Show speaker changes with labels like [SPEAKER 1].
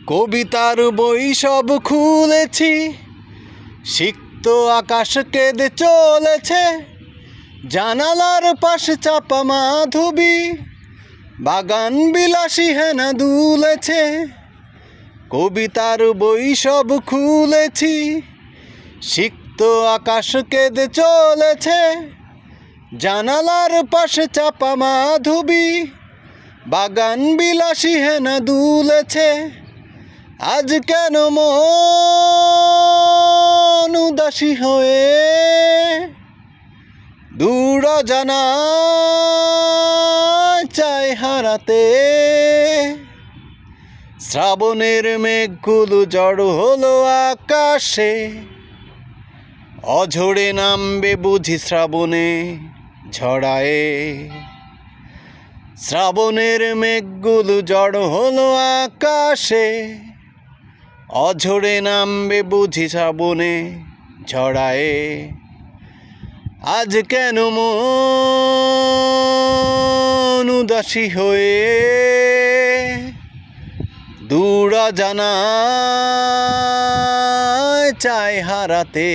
[SPEAKER 1] কবিতার বই সব খুলেছি, সিক্ত আকাশ কেঁদে চলেছে, জানালার পাশে চাপা মাধবী, বাগান বিলাসী হেনা দুলেছে। কবিতার বই সব খুলেছি, সিক্ত আকাশ কেঁদে চলেছে, জানালার পাশে চাপা মাধবী, বাগান বিলাসী হেনা দুলেছে। আজ কেন মন উদাসী হয়ে দূর অজানা চায় হারাতে। শ্রাবণের মেঘগুলো জড়ো হলো আকাশে, অঝরে নামবে বুঝি শ্রাবণে ঝড়ায়ে। শ্রাবণের মেঘগুলো জড়ো হলো আকাশে, অঝরে নামবে বুঝি শ্রাবণে ঝড়ায়ে। আজ কেন মন উদাসী হয়ে দূর অজানা চায় হারাতে।